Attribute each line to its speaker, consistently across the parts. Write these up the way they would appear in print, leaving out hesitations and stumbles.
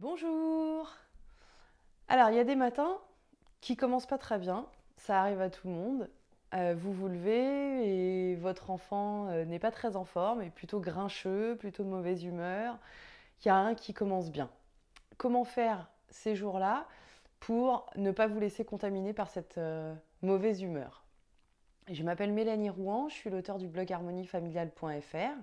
Speaker 1: Bonjour! Alors, il y a des matins qui commencent pas très bien, ça arrive à tout le monde. Vous vous levez et votre enfant n'est pas très en forme, est plutôt grincheux, plutôt de mauvaise humeur. Il y a un qui commence bien. Comment faire ces jours-là pour ne pas vous laisser contaminer par cette mauvaise humeur? Je m'appelle Mélanie Rouen, je suis l'auteur du blog harmoniefamiliale.fr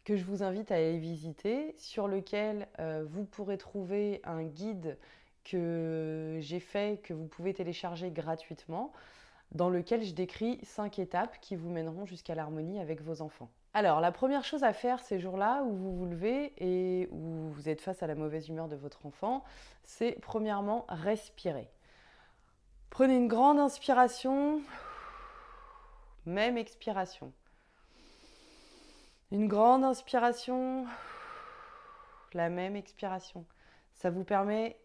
Speaker 1: que je vous invite à aller visiter, sur lequel vous pourrez trouver un guide que j'ai fait, que vous pouvez télécharger gratuitement, dans lequel je décris 5 étapes qui vous mèneront jusqu'à l'harmonie avec vos enfants. Alors, la première chose à faire ces jours-là où vous vous levez et où vous êtes face à la mauvaise humeur de votre enfant, c'est premièrement respirer. Prenez une grande inspiration, même expiration. Une grande inspiration, la même expiration. Ça vous permet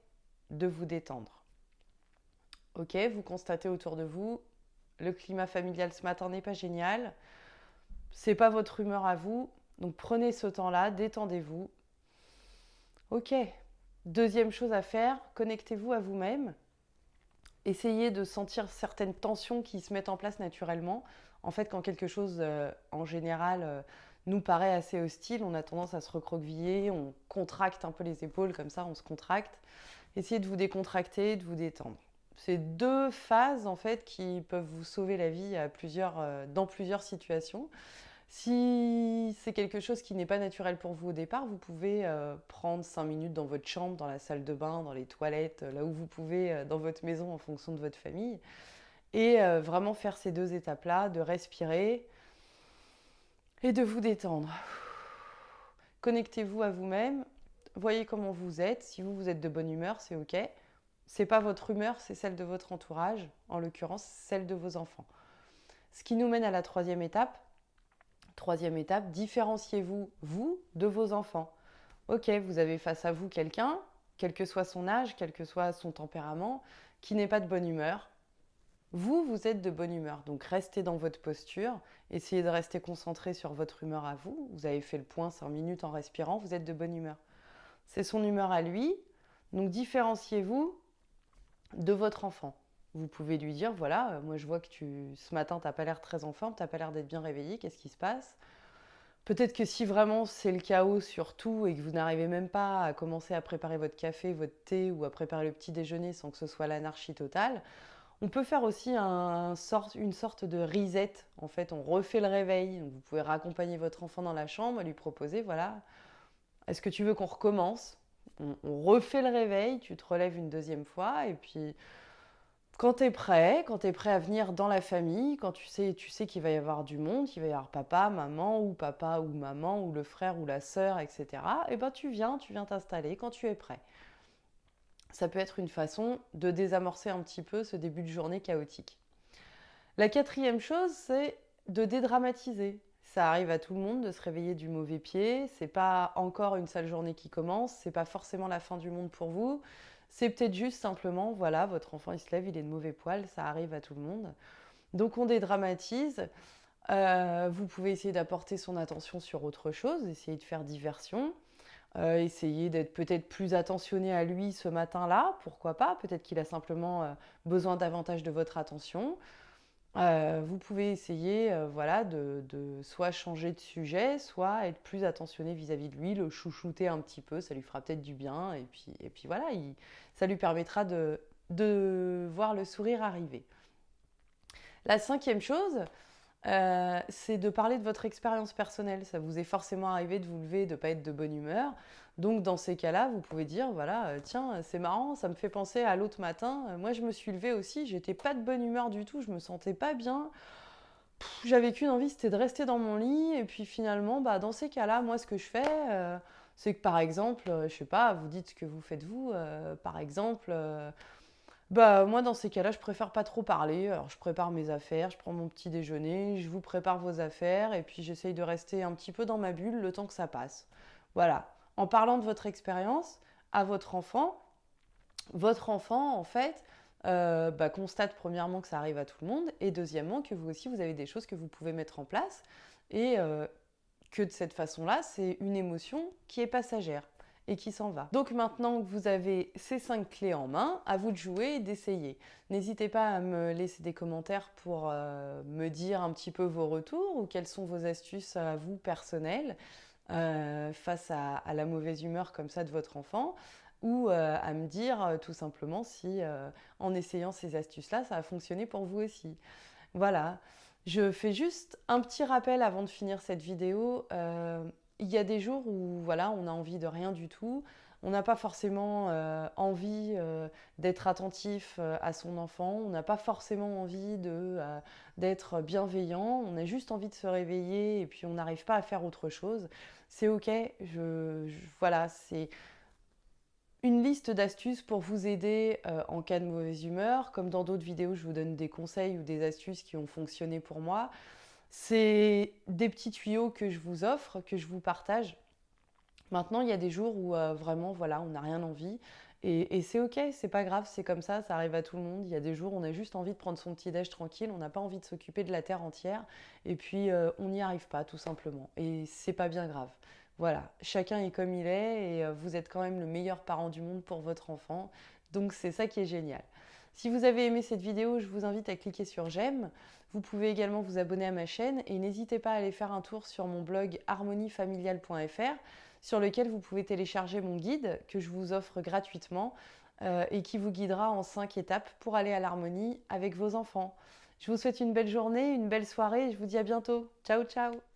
Speaker 1: de vous détendre. Ok, vous constatez autour de vous, le climat familial ce matin n'est pas génial, c'est pas votre humeur à vous, donc prenez ce temps-là, détendez-vous. Ok, deuxième chose à faire, connectez-vous à vous-même. Essayez de sentir certaines tensions qui se mettent en place naturellement. En fait, quand quelque chose, en général, nous paraît assez hostile, on a tendance à se recroqueviller, on contracte un peu les épaules, comme ça, on se contracte. Essayez de vous décontracter, de vous détendre. C'est deux phases, en fait, qui peuvent vous sauver la vie dans plusieurs situations. Si c'est quelque chose qui n'est pas naturel pour vous au départ, vous pouvez prendre 5 minutes dans votre chambre, dans la salle de bain, dans les toilettes, là où vous pouvez dans votre maison en fonction de votre famille. Et vraiment faire ces deux étapes-là, de respirer et de vous détendre. Connectez-vous à vous-même, voyez comment vous êtes. Si vous êtes de bonne humeur, c'est ok. C'est pas votre humeur, c'est celle de votre entourage, en l'occurrence celle de vos enfants. Ce qui nous mène à la troisième étape. Troisième étape, différenciez-vous, vous, de vos enfants. Ok, vous avez face à vous quelqu'un, quel que soit son âge, quel que soit son tempérament, qui n'est pas de bonne humeur. Vous, vous êtes de bonne humeur, donc restez dans votre posture, essayez de rester concentré sur votre humeur à vous. Vous avez fait le point 5 minutes en respirant, vous êtes de bonne humeur. C'est son humeur à lui, donc différenciez-vous de votre enfant. Vous pouvez lui dire, voilà, moi je vois que ce matin, tu n'as pas l'air très en forme, tu n'as pas l'air d'être bien réveillé, qu'est-ce qui se passe? Peut-être que si vraiment c'est le chaos sur tout et que vous n'arrivez même pas à commencer à préparer votre café, votre thé ou à préparer le petit déjeuner sans que ce soit l'anarchie totale, on peut faire aussi une sorte de reset. En fait, on refait le réveil. Donc vous pouvez raccompagner votre enfant dans la chambre et lui proposer, voilà, est-ce que tu veux qu'on recommence? On refait le réveil, tu te relèves une deuxième fois et puis quand tu es prêt à venir dans la famille, quand tu sais qu'il va y avoir du monde, qu'il va y avoir papa ou maman, ou le frère ou la sœur, etc., et ben tu viens t'installer quand tu es prêt. Ça peut être une façon de désamorcer un petit peu ce début de journée chaotique. La quatrième chose, c'est de dédramatiser. Ça arrive à tout le monde de se réveiller du mauvais pied. C'est pas encore une sale journée qui commence. C'est pas forcément la fin du monde pour vous. C'est peut-être juste simplement, voilà, votre enfant il se lève, il est de mauvais poil. Ça arrive à tout le monde. Donc on dédramatise. Vous pouvez essayer d'apporter son attention sur autre chose, essayer de faire diversion. Essayer d'être peut-être plus attentionné à lui ce matin-là, pourquoi pas. Peut-être qu'il a simplement besoin davantage de votre attention. Vous pouvez essayer voilà, de soit changer de sujet, soit être plus attentionné vis-à-vis de lui, le chouchouter un petit peu, ça lui fera peut-être du bien, et puis voilà, ça lui permettra de voir le sourire arriver. La cinquième chose, c'est de parler de votre expérience personnelle. Ça vous est forcément arrivé de vous lever et de ne pas être de bonne humeur. Donc dans ces cas-là, vous pouvez dire, voilà, tiens, c'est marrant, ça me fait penser à l'autre matin. Moi, je me suis levée aussi, j'étais pas de bonne humeur du tout, je me sentais pas bien. J'avais qu'une envie, c'était de rester dans mon lit. Et puis finalement, bah, dans ces cas-là, moi, ce que je fais, c'est que par exemple, je sais pas, vous dites ce que vous faites vous. Par exemple, bah moi dans ces cas-là, je préfère pas trop parler. Alors je prépare mes affaires, je prends mon petit déjeuner, je vous prépare vos affaires et puis j'essaye de rester un petit peu dans ma bulle le temps que ça passe. Voilà. En parlant de votre expérience à votre enfant en fait bah, constate premièrement que ça arrive à tout le monde et deuxièmement que vous aussi vous avez des choses que vous pouvez mettre en place et que de cette façon-là, c'est une émotion qui est passagère et qui s'en va. Donc maintenant que vous avez ces 5 clés en main, à vous de jouer et d'essayer. N'hésitez pas à me laisser des commentaires pour me dire un petit peu vos retours ou quelles sont vos astuces à vous personnelles face à la mauvaise humeur comme ça de votre enfant, ou à me dire tout simplement si en essayant ces astuces-là, ça a fonctionné pour vous aussi. Voilà, je fais juste un petit rappel avant de finir cette vidéo. Il y a des jours où voilà, on a envie de rien du tout. On n'a pas forcément envie d'être attentif à son enfant. On n'a pas forcément envie d'être bienveillant. On a juste envie de se réveiller et puis on n'arrive pas à faire autre chose. C'est ok. Voilà, c'est une liste d'astuces pour vous aider en cas de mauvaise humeur. Comme dans d'autres vidéos, je vous donne des conseils ou des astuces qui ont fonctionné pour moi. C'est des petits tuyaux que je vous offre, que je vous partage. Maintenant, il y a des jours où vraiment, voilà, on n'a rien envie. Et c'est ok, c'est pas grave, c'est comme ça arrive à tout le monde. Il y a des jours où on a juste envie de prendre son petit déj tranquille, on n'a pas envie de s'occuper de la terre entière. Et puis, on n'y arrive pas, tout simplement. Et c'est pas bien grave. Voilà, chacun est comme il est et vous êtes quand même le meilleur parent du monde pour votre enfant. Donc, c'est ça qui est génial. Si vous avez aimé cette vidéo, je vous invite à cliquer sur j'aime. Vous pouvez également vous abonner à ma chaîne et n'hésitez pas à aller faire un tour sur mon blog harmoniefamiliale.fr sur lequel vous pouvez télécharger mon guide que je vous offre gratuitement et qui vous guidera en 5 étapes pour aller à l'harmonie avec vos enfants. Je vous souhaite une belle journée, une belle soirée et je vous dis à bientôt. Ciao, ciao!